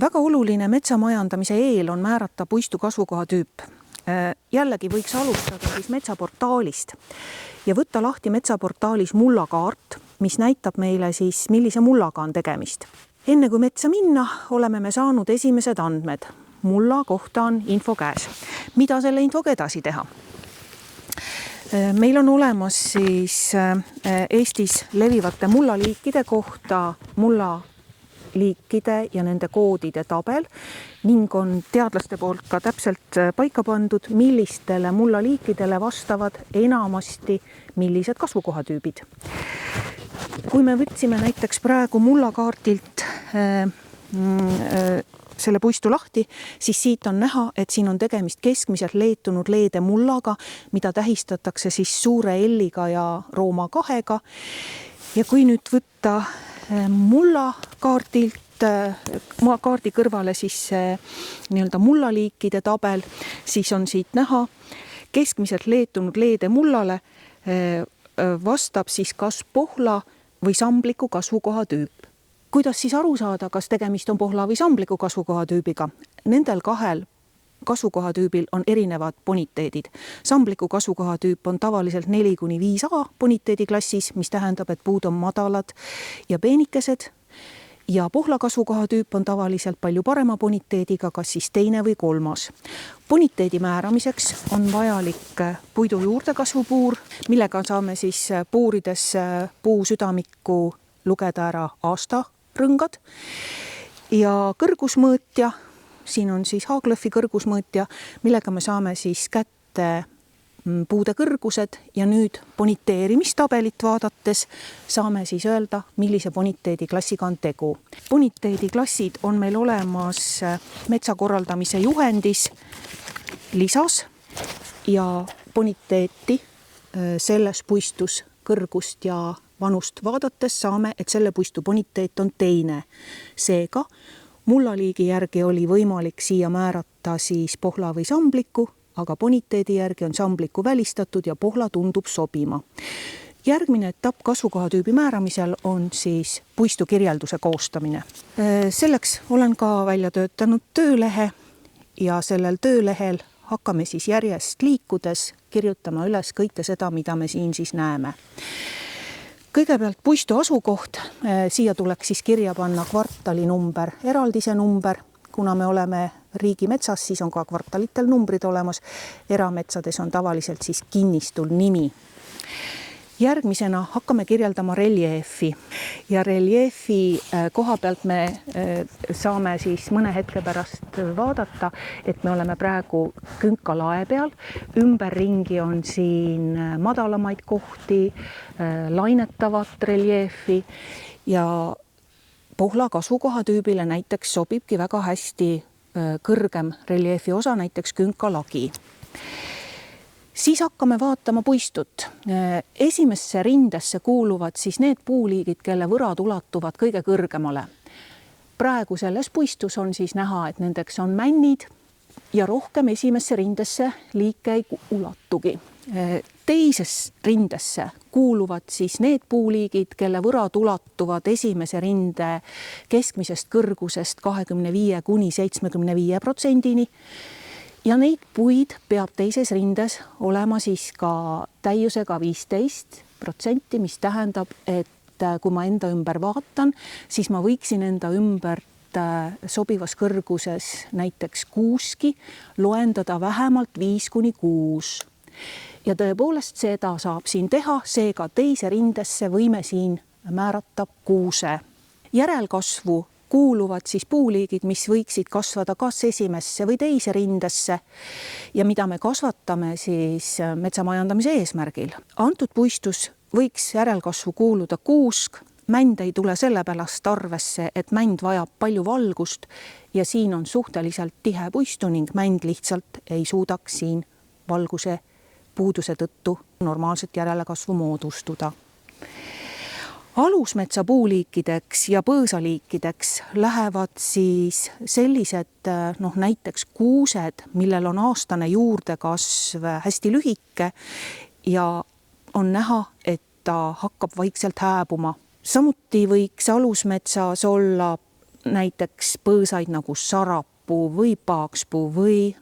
Väga oluline metsamajandamise eel on määrata puistu kasvukoha tüüp. Jällegi võiks alustada siis metsaportaalist ja võtta lahti metsaportaalis mullakaart, mis näitab meile siis, millise mullaga on tegemist. Enne kui metsa minna, oleme me saanud esimesed andmed. Mulla kohta on info käes. Mida selle infoga edasi teha? Meil on olemas siis Eestis levivate mullaliikide kohta mullaliikide ja nende koodide tabel ning on teadlaste poolt ka täpselt paika pandud, millistele mullaliikidele vastavad enamasti millised kasvukohatüübid. Kui me võtsime näiteks praegu mullakaartilt selle puistu lahti, siis siit on näha, et siin on tegemist keskmiselt leetunud leede mullaga, mida tähistatakse siis suure L-iga ja Rooma 2-ga. Ja kui nüüd võtta mullakaartilt, kaardi kõrvale siis nii-öelda mullaliikide tabel, siis on siit näha, keskmiselt leetunud leede mullale vastab siis kas pohla või sambliku kasvukoha tüüp. Kuidas siis aru saada, kas tegemist on pohla või sambliku kasvukohatüübiga? Nendel kahel kasvukohatüübil on erinevad boniteedid. Sambliku kasvukohatüüp on tavaliselt 4-5A boniteedi klassis, mis tähendab, et puud on madalad ja peenikesed. Ja pohla kasvukohatüüp on tavaliselt palju parema boniteediga, kas siis 2. või 3. Boniteedi määramiseks on vajalik puidu juurdekasvupuur, millega saame siis puurides puu südamikku lugeda ära aastarõngad ja kõrgusmõõtja, siin on siis Haaglöfi kõrgusmõõtja, millega me saame siis kätte puude kõrgused ja nüüd boniteerimistabelit vaadates saame siis öelda, millise boniteedi klassiga on tegu. Boniteedi klassid on meil olemas metsakorraldamise juhendis lisas ja boniteeti selles puistus kõrgust ja vanust vaadates saame, et selle puistu boniteet on 2. Seega mullaliigi järgi oli võimalik siia määrata siis pohla või sambliku, aga boniteedi järgi on sambliku välistatud ja pohla tundub sobima. Järgmine etapp kasvukohatüübi määramisel on siis puistu kirjelduse koostamine. Selleks olen ka välja töötanud töölehe ja sellel töölehel hakkame siis järjest liikudes kirjutama üles kõike seda, mida me siin siis näeme. Kõigepealt puistu asukoht, siia tuleks siis kirja panna kvartali number, eraldise number. Kuna me oleme riigimetsas, siis on ka kvartalitel numbrid olemas. Erametsades on tavaliselt siis kinnistul nimi. Järgmisena hakkame kirjeldama reljeefi ja reljeefi koha pealt me saame siis mõne hetke pärast vaadata, et me oleme praegu künkalae peal. Ümberringi on siin madalamaid kohti, lainetavat reljeefi ja pohla kasvukohatüübile näiteks sobibki väga hästi kõrgem reljeefi osa, näiteks künkalagi. Siis hakkame vaatama puistut. Esimesse rindesse kuuluvad siis need puuliigid, kelle võrad ulatuvad kõige kõrgemale. Praegu selles puistus on siis näha, et nendeks on männid ja rohkem esimesse rindesse liike ei ulatugi. Teises rindesse kuuluvad siis need puuliigid, kelle võrad ulatuvad esimese rinde keskmisest kõrgusest 25–75%. Ja neid puid peab teises rindes olema siis ka täiusega 15%, mis tähendab, et kui ma enda ümber vaatan, siis ma võiksin enda ümbert sobivas kõrguses näiteks 6 loendada vähemalt 5–6. Ja tõepoolest seda saab siin teha, seega teise rindesse võime siin määrata 6. Järelkasvu kuuluvad siis puuliigid, mis võiksid kasvada kas esimesse või teise rindesse ja mida me kasvatame siis metsamajandamise eesmärgil. Antud puistus võiks järelkasvu kuuluda kuusk. Mänd ei tule sellepärast arvesse, et mänd vajab palju valgust ja siin on suhteliselt tihe puistu ning mänd lihtsalt ei suudaks siin valguse puuduse tõttu normaalset järelkasvu moodustuda. Alusmetsa puuliikideks ja põõsaliikideks lähevad siis sellised näiteks kuused, millel on aastane juurdekasv hästi lühike ja on näha, et ta hakkab vaikselt hääbuma. Samuti võiks alusmetsas olla näiteks põõsaid nagu sarapuu või paakspuu või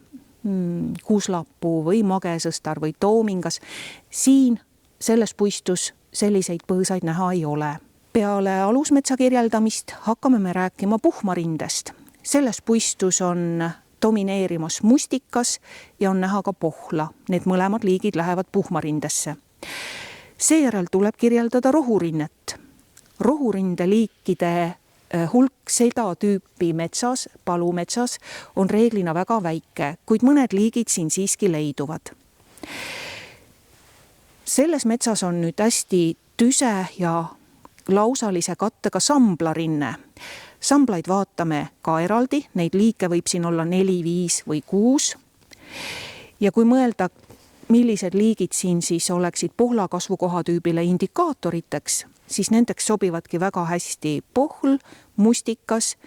kuslapuu või magesõstar või toomingas. Siin selles puistus selliseid põõsaid näha ei ole. Peale alusmetsa kirjeldamist hakkame me rääkima puhmarindest. Selles puistus on domineerimas mustikas ja on näha ka pohla. Need mõlemad liigid lähevad puhmarindesse. Seejärel tuleb kirjeldada rohurinnet. Rohurinde liikide hulk seda tüüpi metsas, palumetsas on reeglina väga väike, kuid mõned liigid siin siiski leiduvad. Selles metsas on nüüd hästi tüse ja lausalise kattega samblarinne. Samblaid vaatame ka eraldi, neid liike võib siin olla 4, 5 või 6. Ja kui mõelda, millised liigid siin siis oleksid pohla kasvukohatüübile indikaatoriteks, siis nendeks sobivadki väga hästi pohl, mustikas,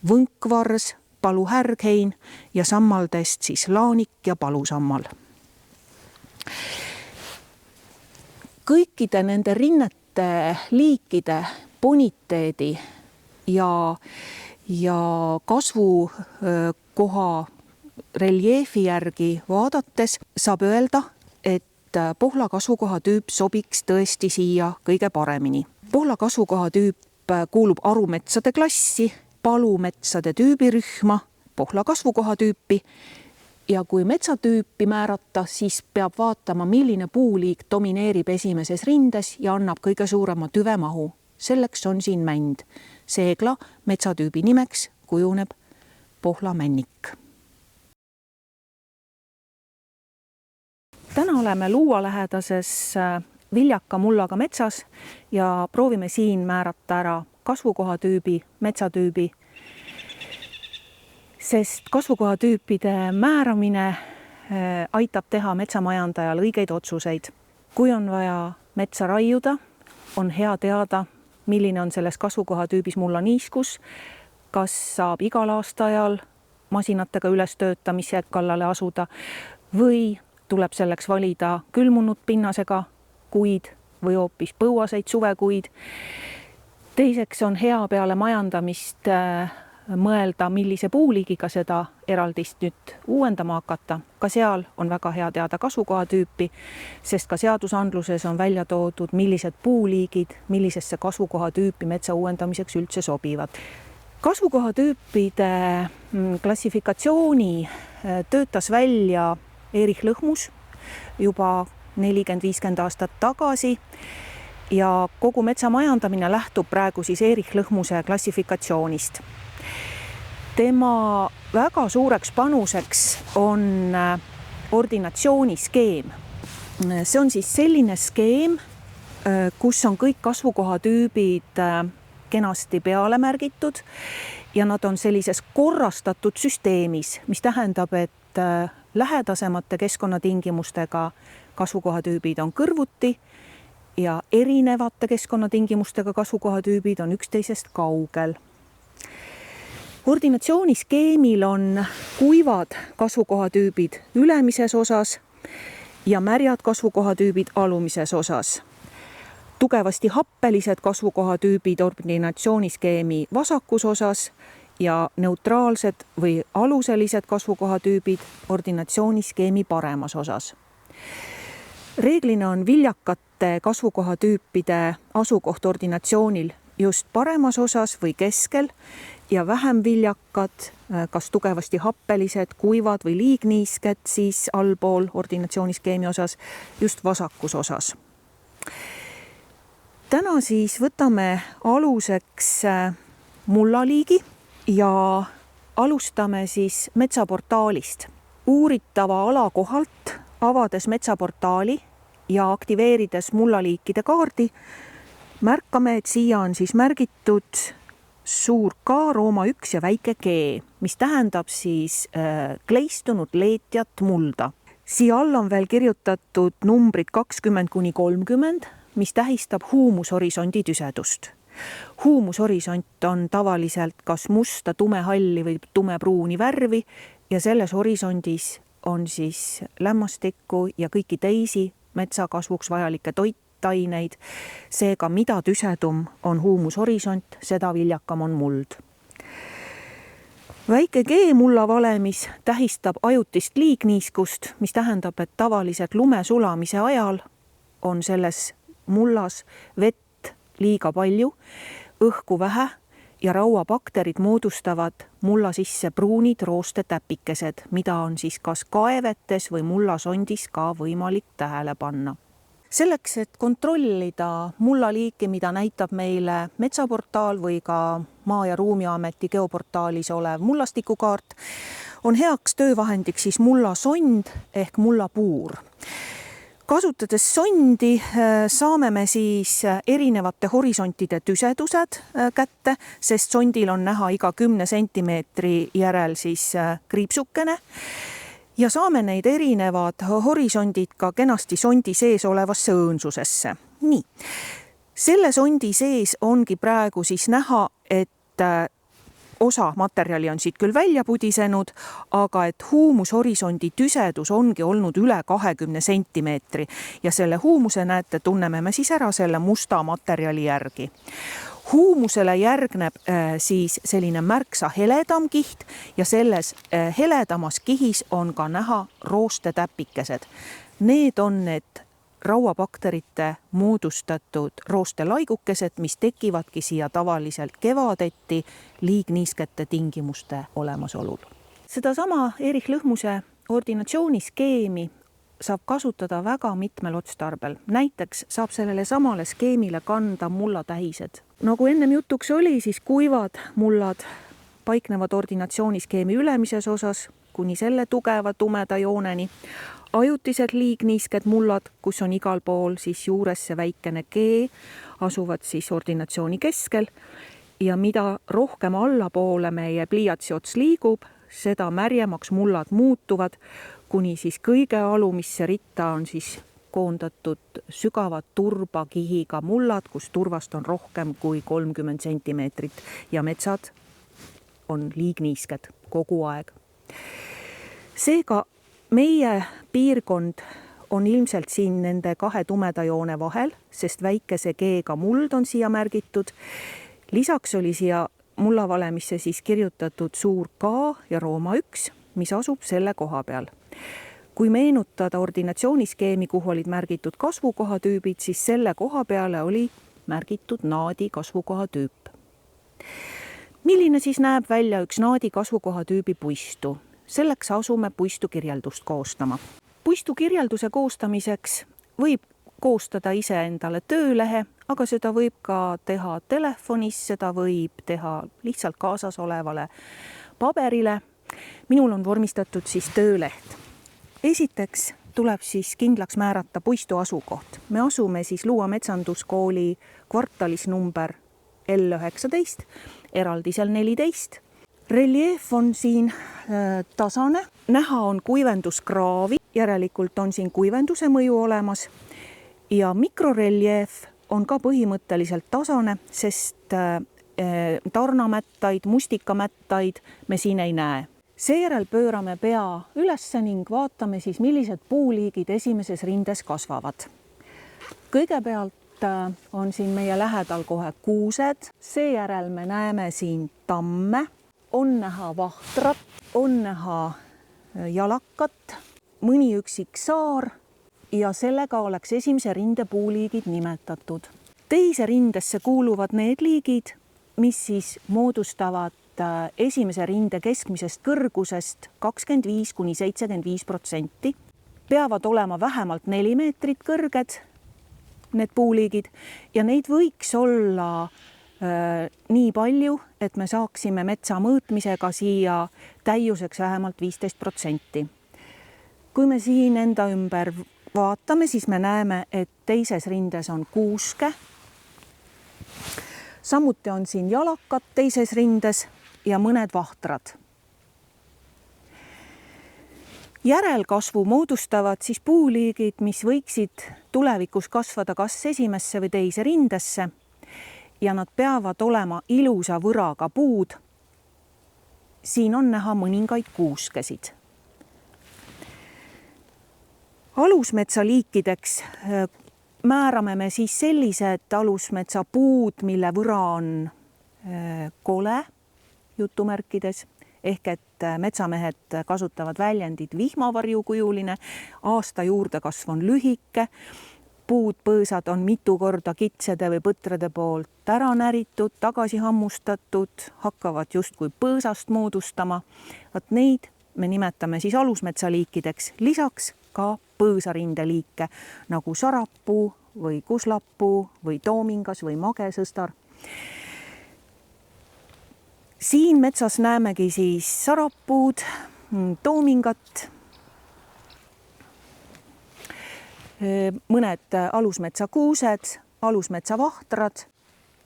võnkvars, paluhärghein ja sammaldest siis laanik ja palusammal. Kõikide nende rinnete liikide boniteedi ja kasvukoha reljeefi järgi vaadates saab öelda, et pohla kasvukoha tüüp sobiks tõesti siia kõige paremini. Pohla kasvukoha tüüp kuulub arumetsade klassi, palumetsade tüübirühma, pohla kasvukoha tüüpi ja kui metsatüüpi määrata, siis peab vaatama, milline puuliik domineerib esimeses rindes ja annab kõige suurema tüvemahu. Selleks on siin mänd. Seegla metsatüübi nimeks kujuneb pohlamännik. Täna oleme luualähedases viljaka mullaga metsas ja proovime siin määrata ära kasvukohatüübi, metsatüübi, sest kasvukohatüüpide määramine aitab teha metsamajandajal õigeid otsuseid. Kui on vaja metsa raiuda, on hea teada, milline on selles kasvukohatüübis mulla niiskus, kas saab igal aastaajal masinatega ülestöötamise kallale asuda või tuleb selleks valida külmunud pinnasega kuid või hoopis põuaseid suvekuid. Teiseks on hea peale majandamist mõelda, millise puuliigiga seda eraldist nüüd uuendama hakata. Ka seal on väga hea teada kasvukohatüüpi, sest ka seadusandluses on välja toodud, millised puuliigid, millisesse kasvukohatüüpi metsa uuendamiseks üldse sobivad. Kasvukohatüüpide klassifikatsiooni töötas välja Erich Lõhmus juba 40-50 aastat tagasi ja kogu metsamajandamine lähtub praegu siis Erich Lõhmuse klassifikatsioonist. Tema väga suureks panuseks on ordinatsiooniskeem. See on siis selline skeem, kus on kõik kasvukohatüübid kenasti peale märgitud ja nad on sellises korrastatud süsteemis, mis tähendab, et lähedasemate keskkonnatingimustega kasvukohatüübid on kõrvuti ja erinevate keskkonnatingimustega kasvukohatüübid on üksteisest kaugel. Ordinatsiooniskeemil on kuivad kasvukohatüübid ülemises osas ja märjad kasvukohatüübid alumises osas. Tugevasti happelised kasvukohatüübid ordinatsiooniskeemi vasakus osas ja neutraalsed või aluselised kasvukohatüübid ordinatsiooniskeemi paremas osas. Reeglina on viljakate kasvukohatüüpide asukoht ordinatsioonil just paremas osas või keskel ja vähem viljakad, kas tugevasti happelised, kuivad või liigniisked, siis allpool ordinatsiooniskeemi osas just vasakus osas. Täna siis võtame aluseks mullaliigi ja alustame siis metsaportaalist. Uuritava ala kohalt avades metsaportaali ja aktiveerides mullaliikide kaardi, märkame, et siia on siis märgitud suur K, rooma 1 ja väike G, mis tähendab siis kleistunud leetjat mulda. Siia all on veel kirjutatud numbrid 20–30, mis tähistab huumushorisondi tüsedust. Huumushorisont on tavaliselt kas musta, tumehalli või tumepruuni värvi ja selles horisondis on siis lämmastikku ja kõiki teisi metsakasvuks vajalikke toitaineid. Seega, mida tüsedum on huumushorisont, seda viljakam on muld. Väike G mulla valemis tähistab ajutist liigniiskust, mis tähendab, et tavaliselt lume sulamise ajal on selles mullas vett liiga palju, õhku vähe ja rauabakterid moodustavad mulla sisse pruunid roostetäpikesed, mida on siis kas kaevetes või mullasondis ka võimalik tähele panna. Selleks, et kontrollida mullaliiki, mida näitab meile Metsaportaal või ka Maa- ja Ruumiameti geoportaalis olev mullastikukaart, on heaks töövahendiks siis mullasond ehk mullapuur. Kasutades sondi saame me siis erinevate horisontide tüsedused kätte, sest sondil on näha iga 10 sentimeetri järel siis kriipsukene. Ja saame neid erinevad horisondid ka kenasti sondi sees olevasse õõnsusesse. Nii, selle sondi sees ongi praegu siis näha, et osa materjali on siit küll välja pudisenud, aga et huumushorisondi tüsedus ongi olnud üle 20 sentimeetri ja selle huumuse näete, tunneme me siis ära selle musta materjali järgi. Huumusele järgneb siis selline märksa heledam kiht ja selles heledamas kihis on ka näha roostetäpikesed. Need on need rauabakterite moodustatud roostelaigukesed, mis tekivadki siia tavaliselt kevadeti liigniiskete tingimuste olemasolul. Sedasama Erich Lõhmuse ordinatsiooniskeemi saab kasutada väga mitmel otstarbel. Näiteks saab sellele samale skeemile kanda mullatähised. Nagu ennem jutuks oli, siis kuivad mullad paiknevad ordinatsiooniskeemi ülemises osas kuni selle tugeva tumeda jooneni. Ajutised liigniisked mullad, kus on igal pool siis juures see väikene G, asuvad siis ordinatsiooni keskel ja mida rohkem allapoole meie pliiatsi ots liigub, seda märjemaks mullad muutuvad, kuni siis kõige alumisse ritta on siis koondatud sügavad turbakihiga mullad, kus turvast on rohkem kui 30 sentimeetrit ja metsad on liigniisked kogu aeg. Seega meie piirkond on ilmselt siin nende kahe tumeda joone vahel, sest väikese G-ga muld on siia märgitud. Lisaks oli siia mullavalemisse siis kirjutatud suur K ja Rooma 1, mis asub selle koha peal. Kui meenutada ordinatsiooniskeemi, kuhu olid märgitud kasvukohatüübid, siis selle koha peale oli märgitud naadi kasvukohatüüp. Milline siis näeb välja üks naadi kasvukohatüübi puistu? Selleks asume puistukirjeldust koostama. Puistukirjelduse koostamiseks võib koostada iseendale töölehe, aga seda võib ka teha telefonis, seda võib teha lihtsalt kaasas olevale paberile. Minul on vormistatud siis tööleht. Esiteks tuleb siis kindlaks määrata puistu asukoht. Me asume siis Luua metsanduskooli kvartalis number L19, eraldisel 14. Reljeef on siin tasane, näha on kuivenduskraavi, järelikult on siin kuivenduse mõju olemas ja mikroreljeef on ka põhimõtteliselt tasane, sest tarnamättaid, mustikamättaid me siin ei näe. Seejärel pöörame pea ülesse ning vaatame siis, millised puuliigid esimeses rindes kasvavad. Kõigepealt on siin meie lähedal kohe kuused, seejärel me näeme siin tamme, on näha vahtrat, on näha jalakat, mõni üksik saar ja sellega oleks esimese rinde puuliigid nimetatud. Teise rindesse kuuluvad need liigid, mis siis moodustavad esimese rinde keskmisest kõrgusest 25–75%. Peavad olema vähemalt 4 meetrit kõrged need puuliigid ja neid võiks olla nii palju, et me saaksime metsa mõõtmisega siia täiuseks vähemalt 15%. Kui me siin enda ümber vaatame, siis me näeme, et teises rindes on kuuske. Samuti on siin jalakad teises rindes ja mõned vahtrad. Järelkasvu moodustavad siis puuliigid, mis võiksid tulevikus kasvada kas esimesse või teise rindesse ja nad peavad olema ilusa võraga puud. Siin on näha mõningaid kuuskesid. Alusmetsa liikideks määrame me siis sellised alusmetsa puud, mille võra on kole jutumärkides, ehk et metsamehed kasutavad väljendit vihmavarjukujuline, aasta juurdekasv on lühike, puud, põõsad on mitu korda kitsede või põtrade poolt ära näritud, tagasi hammustatud, hakkavad justkui põõsast moodustama. Vaat neid me nimetame siis alusmetsaliikideks, lisaks ka põõsarindeliike nagu sarapuu või kuslapuu või toomingas või magesõstar. Siin metsas näemegi siis sarapuud, toomingat, mõned alusmetsakuused, alusmetsavahtrad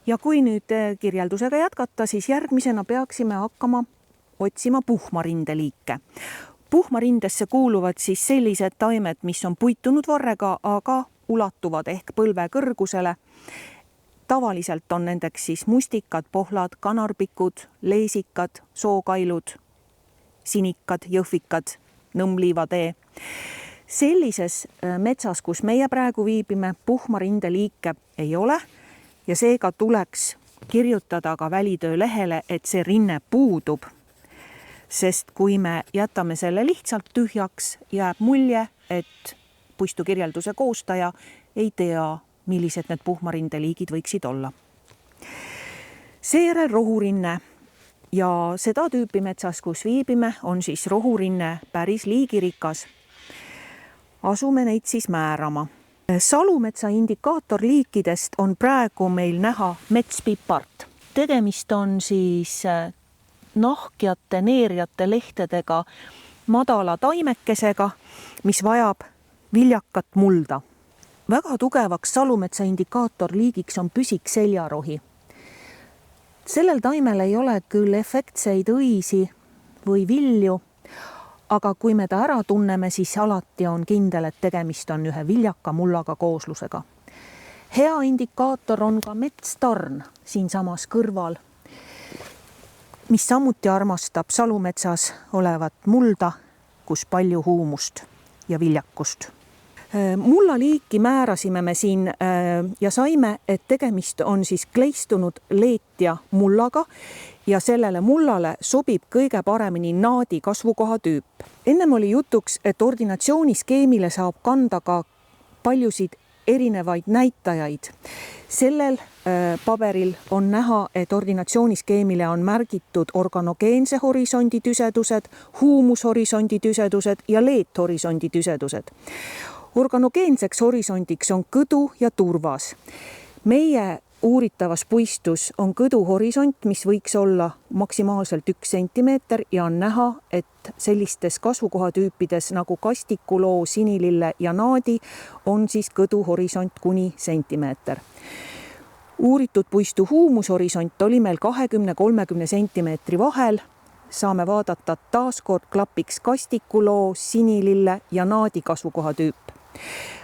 ja kui nüüd kirjeldusega jätkata, siis järgmisena peaksime hakkama otsima puhmarindeliike. Puhmarindesse kuuluvad siis sellised taimed, mis on puitunud varrega, aga ulatuvad ehk põlve kõrgusele. Tavaliselt on nendeks siis mustikad, pohlad, kanarpikud, leesikad, sookailud, sinikad, jõhvikad, nõmmliivatee. Sellises metsas, kus meie praegu viibime, puhmarindeliike ei ole ja seega tuleks kirjutada ka välitöö lehele, et see rinne puudub. Sest kui me jätame selle lihtsalt tühjaks, jääb mulje, et puistukirjelduse koostaja ei tea, millised need puhmarindeliigid võiksid olla. Seejärel rohurinne ja seda tüüpi metsas, kus viibime, on siis rohurinne päris liigirikas. Asume neid siis määrama. Salumetsa indikaatorliikidest on praegu meil näha metspipart. Tegemist on siis nahkjate, neerjate lehtedega madala taimekesega, mis vajab viljakat mulda. Väga tugevaks salumetsa indikaatorliigiks on püsik seljarohi. Sellel taimel ei ole küll efektseid õisi või vilju, aga kui me ta ära tunneme, siis alati on kindel, et tegemist on ühe viljaka mullaga kooslusega. Hea indikaator on ka metstarn siinsamas kõrval, mis samuti armastab salumetsas olevat mulda, kus palju huumust ja viljakust. Mullaliiki määrasime me siin ja saime, et tegemist on siis kleistunud leetja mullaga ja sellele mullale sobib kõige paremini naadi kasvukoha tüüp. Ennem oli jutuks, et ordinatsiooniskeemile saab kanda ka paljusid erinevaid näitajaid. Sellel paberil on näha, et ordinatsiooniskeemile on märgitud organogeense horisondi tüsedused, huumushorisondi tüsedused ja leethorisondi tüsedused. Organogeenseks horisondiks on kõdu ja turvas. Meie uuritavas puistus on kõdu horisont, mis võiks olla maksimaalselt 1 sentimeeter ja on näha, et sellistes kasvukohatüüpides nagu kastikuloo, sinilille ja naadi on siis kõdu horisont kuni sentimeeter. Uuritud puistu huumushorisont oli meil 20-30 sentimeetri vahel. Saame vaadata taaskord klapiks kastikuloo, sinilille ja naadi kasvukohatüüp.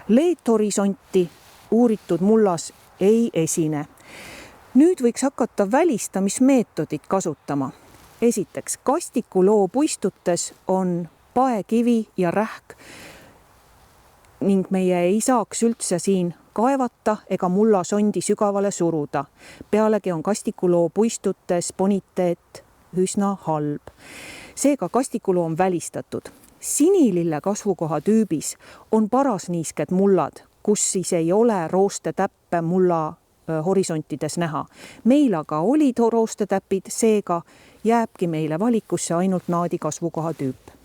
Leethorisonti uuritud mullas ei esine. Nüüd võiks hakata välistamismeetodit kasutama. Esiteks, kastikuloo puistutes on paekivi ja rähk ning meie ei saaks üldse siin kaevata ega mullasondi sügavale suruda. Pealegi on kastikuloo puistutes boniteet üsna halb. Seega kastikuloo on välistatud. Sinilille kasvukoha tüübis on parasniisked mullad, kus siis ei ole roostetäppe mulla horisontides näha. Meil aga olid roostetäpid, seega jääbki meile valikusse ainult naadi kasvukoha tüüp.